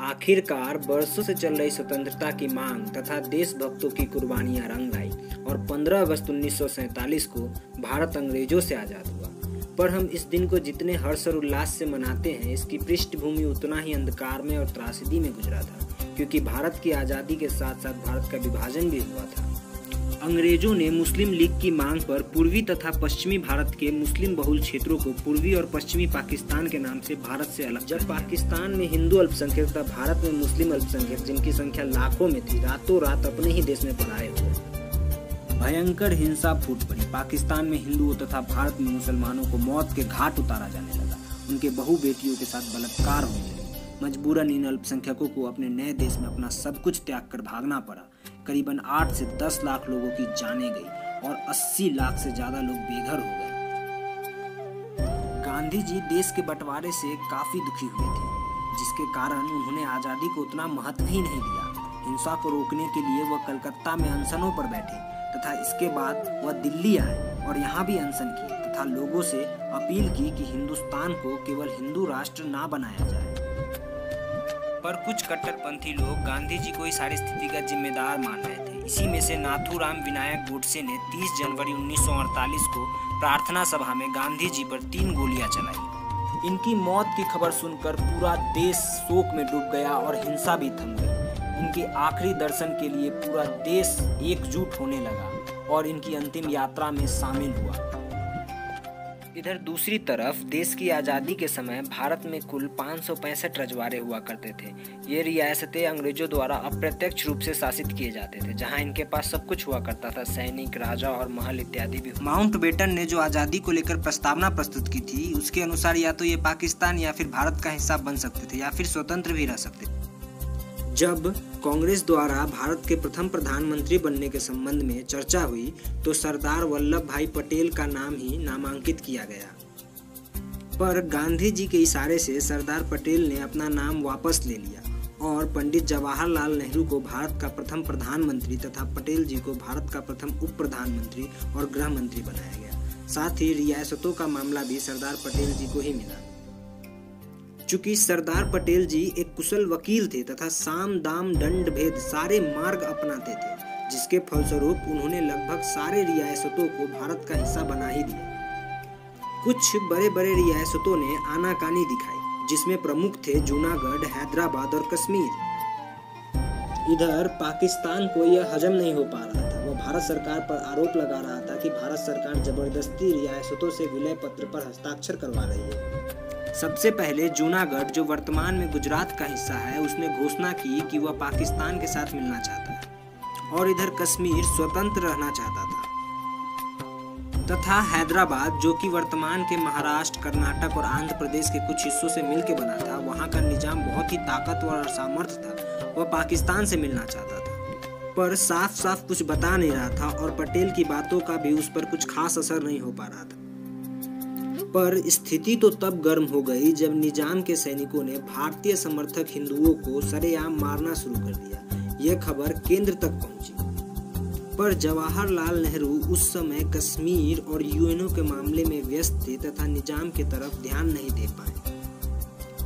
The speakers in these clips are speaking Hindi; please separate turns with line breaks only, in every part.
आखिरकार बरसों से चल रही स्वतंत्रता की मांग तथा देशभक्तों की कुर्बानियां रंग लाई और 15 अगस्त 1947 को भारत अंग्रेजों से आज़ाद हुआ। पर हम इस दिन को जितने हर्ष और उल्लास से मनाते हैं, इसकी पृष्ठभूमि उतना ही अंधकार में और त्रासदी में गुजरा था, क्योंकि भारत की आज़ादी के साथ साथ भारत का विभाजन भी हुआ था। अंग्रेजों ने मुस्लिम लीग की मांग पर पूर्वी तथा पश्चिमी भारत के मुस्लिम बहुल क्षेत्रों को पूर्वी और पश्चिमी पाकिस्तान के नाम से भारत से अलग। जब पाकिस्तान में हिंदू अल्पसंख्यक तथा भारत में मुस्लिम अल्पसंख्यक, जिनकी संख्या लाखों में थी, रातों रात अपने ही देश में पराए हुए। भयंकर हिंसा फूट पड़ी। पाकिस्तान में हिंदुओं तथा भारत में मुसलमानों को मौत के घाट उतारा जाने लगा। उनके बहु बेटियों के साथ बलात्कार होने लगे। मजबूरन इन अल्पसंख्यकों को अपने नए देश में अपना सब कुछ त्याग कर भागना पड़ा। करीबन 8 से 10 लाख लोगों की जानें गई और 80 लाख से ज्यादा लोग बेघर हो गए। गांधी जी देश के बंटवारे से काफी दुखी हुए थे, जिसके कारण उन्होंने आजादी को उतना महत्व ही नहीं दिया। हिंसा को रोकने के लिए वह कलकत्ता में अनशनों पर बैठे तथा इसके बाद वह दिल्ली आए और यहाँ भी अनशन किए तथा लोगों से अपील की कि हिंदुस्तान को केवल हिंदू राष्ट्र ना बनाया जाए। पर कुछ कट्टरपंथी लोग गांधी जी को इस सारी स्थिति का जिम्मेदार मान रहे थे। इसी में से नाथूराम विनायक गोडसे ने 30 जनवरी 1948 को प्रार्थना सभा में गांधी जी पर 3 गोलियां चलाई। इनकी मौत की खबर सुनकर पूरा देश शोक में डूब गया और हिंसा भी थम गई। इनके आखिरी दर्शन के लिए पूरा देश एकजुट होने लगा और इनकी अंतिम यात्रा में शामिल हुआ। इधर दूसरी तरफ देश की आज़ादी के समय भारत में कुल 565 रजवाड़े हुआ करते थे। ये रियासतें अंग्रेजों द्वारा अप्रत्यक्ष रूप से शासित किए जाते थे, जहां इनके पास सब कुछ हुआ करता था, सैनिक, राजा और महल इत्यादि भी। माउंटबेटन ने जो आज़ादी को लेकर प्रस्तावना प्रस्तुत की थी, उसके अनुसार या तो ये पाकिस्तान या फिर भारत का हिस्सा बन सकते थे या फिर स्वतंत्र भी रह सकते थे। जब कांग्रेस द्वारा भारत के प्रथम प्रधानमंत्री बनने के संबंध में चर्चा हुई तो सरदार वल्लभ भाई पटेल का नाम ही नामांकित किया गया, पर गांधी जी के इशारे से सरदार पटेल ने अपना नाम वापस ले लिया और पंडित जवाहरलाल नेहरू को भारत का प्रथम प्रधानमंत्री तथा पटेल जी को भारत का प्रथम उप प्रधानमंत्री और गृह मंत्री बनाया गया। साथ ही रियासतों का मामला भी सरदार पटेल जी को ही मिला। चूंकि सरदार पटेल जी एक कुशल वकील थे तथा साम दाम दंड भेद सारे मार्ग अपनाते थे, जिसके फलस्वरूप उन्होंने लगभग सारे रियासतों को भारत का हिस्सा बना ही दिया। कुछ बड़े बड़े रियासतों ने आनाकानी दिखाई, जिसमें प्रमुख थे जूनागढ़, हैदराबाद और कश्मीर। इधर पाकिस्तान को यह हजम नहीं हो पा रहा था। वह भारत सरकार पर आरोप लगा रहा था कि भारत सरकार जबरदस्ती रियासतों से विलय पत्र पर हस्ताक्षर करवा रही है। सबसे पहले जूनागढ़, जो वर्तमान में गुजरात का हिस्सा है, उसने घोषणा की कि वह पाकिस्तान के साथ मिलना चाहता है और इधर कश्मीर स्वतंत्र रहना चाहता था, तथा हैदराबाद, जो कि वर्तमान के महाराष्ट्र, कर्नाटक और आंध्र प्रदेश के कुछ हिस्सों से मिलकर बना था, वहां का निजाम बहुत ही ताकतवर और सामर्थ्य था, वह पाकिस्तान से मिलना चाहता था। पर साफ साफ कुछ बता नहीं रहा था और पटेल की बातों का भी उस पर कुछ खास असर नहीं हो पा रहा था। पर स्थिति तो तब गर्म हो गई जब निजाम के सैनिकों ने भारतीय समर्थक हिंदुओं को सरेआम मारना शुरू कर दिया। यह खबर केंद्र तक पहुंची, पर जवाहरलाल नेहरू उस समय कश्मीर और यूएनओ के मामले में व्यस्त थे तथा निजाम की तरफ ध्यान नहीं दे पाए।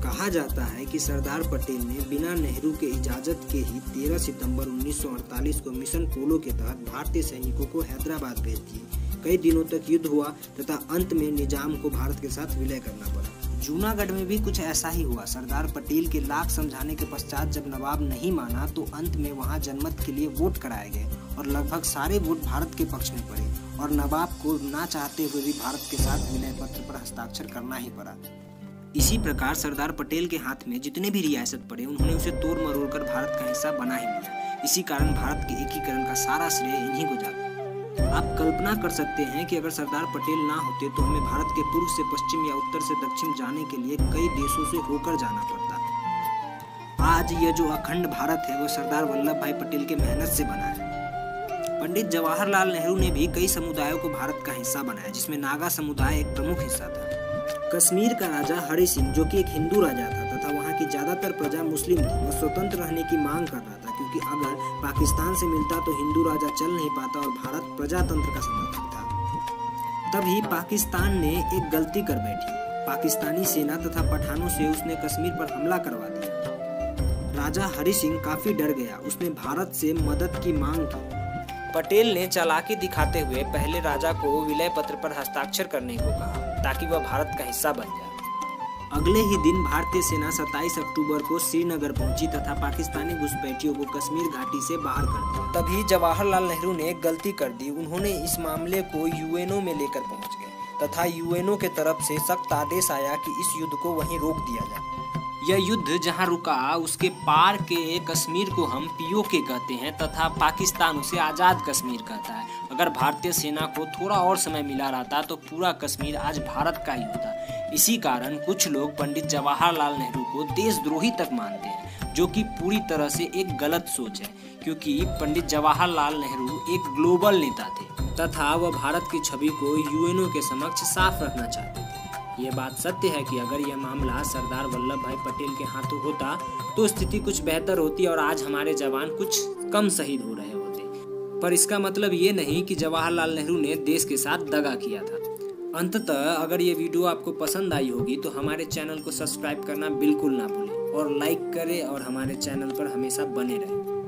कहा जाता है कि सरदार पटेल ने बिना नेहरू के इजाजत के ही 13 सितंबर 1948 को मिशन पोलो के तहत भारतीय सैनिकों को हैदराबाद भेज दिए। कई दिनों तक युद्ध हुआ तथा अंत में निजाम को भारत के साथ विलय करना पड़ा। जूनागढ़ में भी कुछ ऐसा ही हुआ। सरदार पटेल के लाख समझाने के पश्चात जब नवाब नहीं माना तो अंत में वहां जनमत के लिए वोट कराए गए और लगभग सारे वोट भारत के पक्ष में पड़े और नवाब को ना चाहते हुए भी भारत के साथ विलय पत्र पर हस्ताक्षर करना ही पड़ा। इसी प्रकार सरदार पटेल के हाथ में जितने भी रियासत पड़े, उन्होंने उसे तोड़ मरोड़ कर भारत का हिस्सा बना ही लिया। इसी कारण भारत के एकीकरण का सारा श्रेय इन्हीं को जाता है। आप कल्पना कर सकते हैं कि अगर सरदार पटेल ना होते तो हमें भारत के पूर्व से पश्चिम या उत्तर से दक्षिण जाने के लिए कई देशों से होकर जाना पड़ता। आज यह जो अखंड भारत है, वह सरदार वल्लभ भाई पटेल के मेहनत से बना है। पंडित जवाहरलाल नेहरू ने भी कई समुदायों को भारत का हिस्सा बनाया, जिसमें नागा समुदाय एक प्रमुख हिस्सा था। कश्मीर का राजा हरि सिंह, जो कि एक हिंदू राजा था तथा वहाँ की ज्यादातर प्रजा मुस्लिम थी, वह स्वतंत्र रहने की मांग कर रहा था, क्योंकि अगर पाकिस्तान से मिलता तो हिंदू राजा चल नहीं पाता और भारत प्रजातंत्र का समर्थक था। तभी पाकिस्तान ने एक गलती कर बैठी। पाकिस्तानी सेना तथा पठानों से उसने कश्मीर पर हमला करवा दिया। राजा हरि सिंह काफी डर गया। उसने भारत से मदद की मांग की। पटेल ने चालाकी दिखाते हुए पहले राजा को विलय पत्र पर हस्ताक्षर करने को कहा ताकि वह भारत का हिस्सा बन जाए। अगले ही दिन भारतीय सेना 27 अक्टूबर को श्रीनगर पहुंची तथा पाकिस्तानी घुसपैठियों को कश्मीर घाटी से बाहर कर दिया। तभी जवाहरलाल नेहरू ने एक गलती कर दी। उन्होंने इस मामले को यूएनओ में लेकर पहुंच गए तथा यूएनओ के तरफ से सख्त आदेश आया कि इस युद्ध को वहीं रोक दिया जाए। यह युद्ध जहां रुका उसके पार के कश्मीर को हम पीओके कहते हैं तथा पाकिस्तान उसे आज़ाद कश्मीर कहता है। अगर भारतीय सेना को थोड़ा और समय मिला रहता तो पूरा कश्मीर आज भारत का ही होता। इसी कारण कुछ लोग पंडित जवाहरलाल नेहरू को देशद्रोही तक मानते हैं, जो कि पूरी तरह से एक गलत सोच है, क्योंकि पंडित जवाहरलाल नेहरू एक ग्लोबल नेता थे तथा वह भारत की छवि को यूएनओ के समक्ष साफ रखना चाहते थे। ये बात सत्य है कि अगर यह मामला सरदार वल्लभ भाई पटेल के हाथों होता तो स्थिति कुछ बेहतर होती और आज हमारे जवान कुछ कम शहीद हो रहे होते। पर इसका मतलब ये नहीं कि जवाहरलाल नेहरू ने देश के साथ दगा किया था। अंततः अगर ये वीडियो आपको पसंद आई होगी तो हमारे चैनल को सब्सक्राइब करना बिल्कुल ना भूलें और लाइक करें और हमारे चैनल पर हमेशा बने रहें।